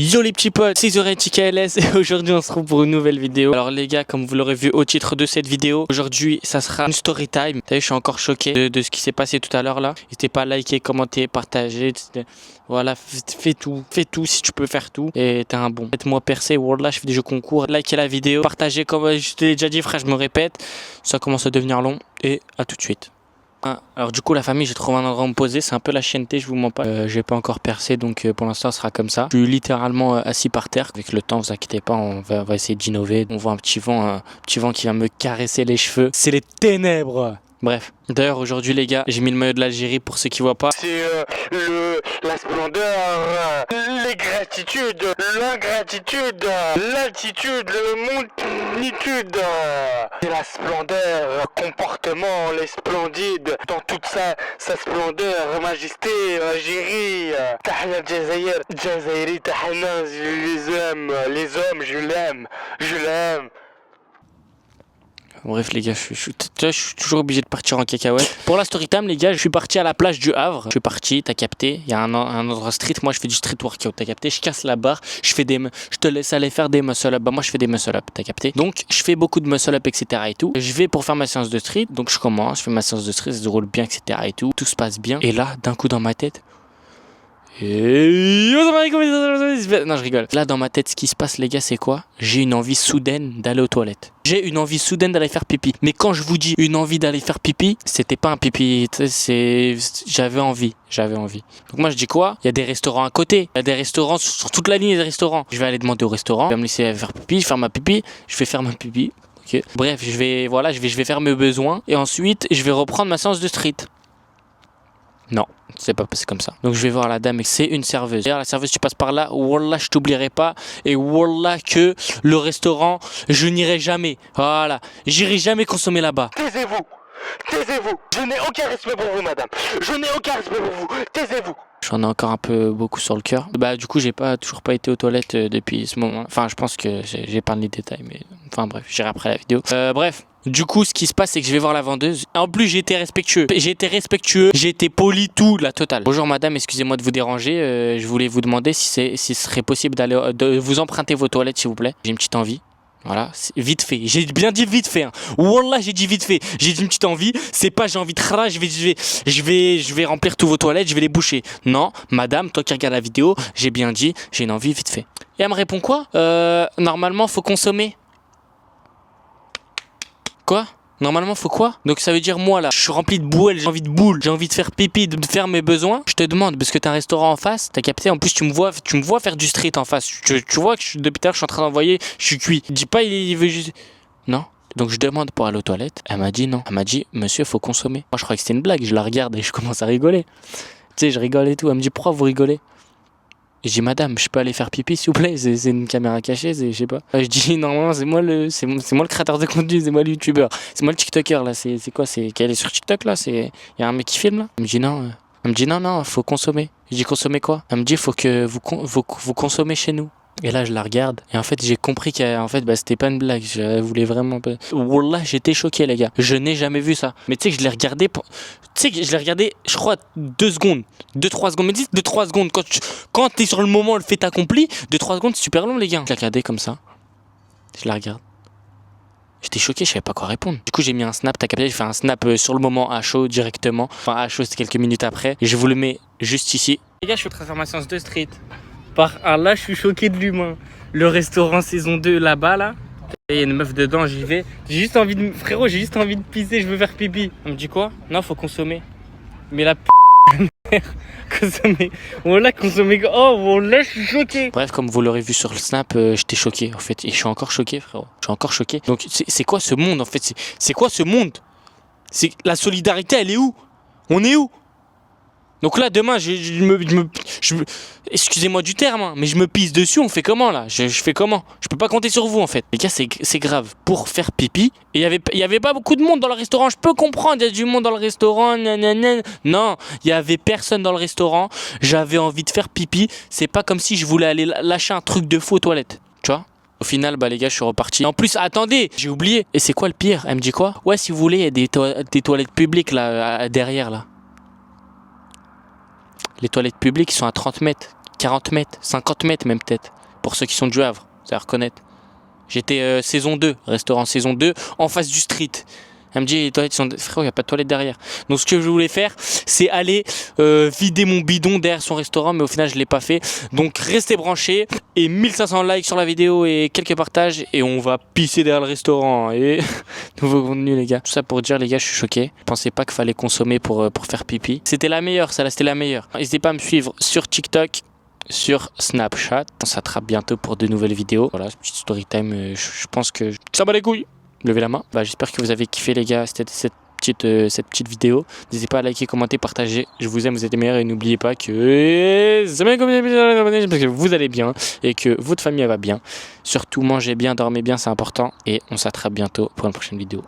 Yo les petits potes, c'est Zoretti KLS et aujourd'hui on se retrouve pour une nouvelle vidéo. Alors les gars, comme vous l'aurez vu au titre de cette vidéo, aujourd'hui ça sera une story time. Vous savez, je suis encore choqué de ce qui s'est passé tout à l'heure là. N'hésitez pas à liker, commenter, partager, etc. Voilà, fais tout si tu peux faire tout. Et t'es un bon. Faites-moi percer, Wallah, je fais des jeux concours. Likez la vidéo, partagez comme je t'ai déjà dit frère, je me répète. Ça commence à devenir long et à tout de suite. Alors du coup la famille, j'ai trouvé un endroit où me poser, c'est un peu la chienneté, je vous mens pas. J'ai pas encore percé donc pour l'instant ça sera comme ça. Je suis littéralement assis par terre. Avec le temps, vous inquiétez pas, on va essayer d'innover. On voit un petit vent qui vient me caresser les cheveux. C'est les ténèbres. Bref. D'ailleurs aujourd'hui les gars, j'ai mis le maillot de l'Algérie pour ceux qui voient pas. C'est la splendeur, les gratitudes, l'ingratitude, l'altitude, le monitude. C'est la splendeur, comportement, les splendides, dans toute sa splendeur, majesté, Algérie. Tahia Jazair, Jazairi, Tahina, les hommes, je l'aime. Bref les gars, je suis toujours obligé de partir en cacahuète. Pour la story time les gars, je suis parti à la plage du Havre. Je suis parti, t'as capté. Il y a un endroit street, moi je fais du street workout, t'as capté. Je casse la barre, je te laisse aller faire des muscle up. Bah moi je fais des muscle up, t'as capté. Donc je fais beaucoup de muscle up etc et tout. Je vais pour faire ma séance de street, donc je commence, je fais ma séance de street, ça se roule bien etc et tout. Tout se passe bien. Et là, d'un coup dans ma tête... Non je rigole. Là dans ma tête ce qui se passe les gars c'est quoi? J'ai une envie soudaine d'aller aux toilettes. J'ai une envie soudaine d'aller faire pipi. Mais quand je vous dis une envie d'aller faire pipi, c'était pas un pipi, j'avais envie. Donc moi je dis quoi? Il y a des restaurants à côté. Il y a des restaurants sur toute la ligne des restaurants. Je vais aller demander au restaurant, il va me laisser faire pipi, faire ma pipi, je vais faire ma pipi. Okay. Bref, je vais faire mes besoins et ensuite je vais reprendre ma séance de street. Non, c'est pas passé comme ça. Donc je vais voir la dame et c'est une serveuse. D'ailleurs la serveuse tu passes par là, wallah je t'oublierai pas. Et wallah que le restaurant, je n'irai jamais. Voilà, j'irai jamais consommer là-bas. Taisez-vous. Je n'ai aucun respect pour vous madame. Taisez-vous. J'en ai encore un peu beaucoup sur le cœur. Bah du coup j'ai toujours pas été aux toilettes depuis ce moment. Enfin je pense que j'ai pas les détails mais enfin bref, j'irai après la vidéo. Bref. Du coup, ce qui se passe, c'est que je vais voir la vendeuse. En plus, j'ai été respectueux, j'ai été poli, tout, la totale. Bonjour madame, excusez-moi de vous déranger. Je voulais vous demander si ce serait possible de vous emprunter vos toilettes, s'il vous plaît. J'ai une petite envie. Voilà, vite fait. J'ai bien dit vite fait. Hein. Wallah, j'ai dit vite fait. J'ai dit une petite envie. C'est pas j'ai envie de khara, je vais remplir tous vos toilettes, je vais les boucher. Non, madame, toi qui regardes la vidéo, j'ai bien dit, j'ai une envie vite fait. Et elle me répond quoi? Normalement, faut consommer. Quoi? Normalement faut quoi? Donc ça veut dire moi là, je suis rempli de bouelles, j'ai envie de boule, j'ai envie de faire pipi, de faire mes besoins. Je te demande, parce que t'as un restaurant en face, t'as capté, en plus tu me vois faire du street en face. Tu vois que depuis tout à l'heure je suis en train d'envoyer, je suis cuit. Dis pas il veut juste... Non. Donc je demande pour aller aux toilettes, elle m'a dit non. Elle m'a dit monsieur faut consommer. Moi je croyais que c'était une blague, je la regarde et je commence à rigoler. Tu sais je rigole et tout, elle me dit pourquoi vous rigolez? Je dis madame, je peux aller faire pipi s'il vous plaît, c'est une caméra cachée, je sais pas. Je dis normalement c'est moi le créateur de contenu, c'est moi le youtubeur, c'est moi le tiktoker là, c'est quoi, c'est qu'elle est sur TikTok là, il y a un mec qui filme là. Elle me dit non, faut consommer. Je dis consommer quoi? Elle me dit faut que vous consommez chez nous. Et là je la regarde et en fait j'ai compris qu'en fait c'était pas une blague, je voulais vraiment pas. Wallah j'étais choqué les gars, je n'ai jamais vu ça. Mais tu sais que je l'ai regardé, je crois 2 secondes, 2-3 secondes, mais dis 2-3 secondes, quand t'es sur le moment le fait accompli, 2-3 secondes c'est super long les gars. Je l'ai regardé comme ça, je la regarde. J'étais choqué, je savais pas quoi répondre. Du coup j'ai mis un snap, t'as capté, j'ai fait un snap sur le moment à chaud directement. Enfin à chaud c'était quelques minutes après et je vous le mets juste ici. Les gars je fais transformation de street. Par Allah, je suis choqué de l'humain. Le restaurant saison 2 là-bas, là. Il y a une meuf dedans, j'y vais. Frérot, j'ai juste envie de pisser, je veux faire pipi. On me dit quoi? Non, faut consommer. Mais la consommer. Voilà, consommer. Oh, voilà, je suis choqué. Bref, comme vous l'aurez vu sur le snap, j'étais choqué en fait. Et je suis encore choqué, frérot. Je suis encore choqué. Donc, c'est quoi ce monde en fait? C'est quoi ce monde? La solidarité, elle est où? On est où? Donc là demain excusez-moi du terme hein, mais je me pisse dessus, on fait comment là? Je fais comment? Je peux pas compter sur vous en fait. Les gars c'est grave. Pour faire pipi, et il y avait pas beaucoup de monde dans le restaurant, je peux comprendre, il y a du monde dans le restaurant, nanana. Non, il y avait personne dans le restaurant, j'avais envie de faire pipi, c'est pas comme si je voulais aller lâcher un truc de fou aux toilettes, tu vois? Au final, les gars, je suis reparti. En plus, attendez, j'ai oublié. Et c'est quoi le pire? Elle me dit quoi? Ouais, si vous voulez, il y a des toilettes publiques là, derrière là. Les toilettes publiques sont à 30 mètres. 40 mètres, 50 mètres même peut-être. Pour ceux qui sont du Havre, ça va reconnaître. J'étais saison 2, restaurant saison 2, en face du street. Elle me dit, les toilettes sont... Frérot, il n'y a pas de toilettes derrière. Donc ce que je voulais faire, c'est aller vider mon bidon derrière son restaurant, mais au final, je ne l'ai pas fait. Donc restez branchés, et 1500 likes sur la vidéo, et quelques partages, et on va pisser derrière le restaurant. Et nouveau contenu, les gars. Tout ça pour dire, les gars, je suis choqué. Je pensais pas qu'il fallait consommer pour faire pipi. C'était la meilleure, celle-là, c'était la meilleure. N'hésitez pas à me suivre sur TikTok, sur Snapchat. On s'attrape bientôt pour de nouvelles vidéos. Voilà, petite story time, je pense que ça bat les couilles. Levez la main. Bah, j'espère que vous avez kiffé, les gars, cette petite vidéo. N'hésitez pas à liker, commenter, partager. Je vous aime, vous êtes les meilleurs, et n'oubliez pas que parce que vous allez bien et que votre famille elle va bien. Surtout mangez bien, dormez bien, c'est important, et on s'attrape bientôt pour une prochaine vidéo.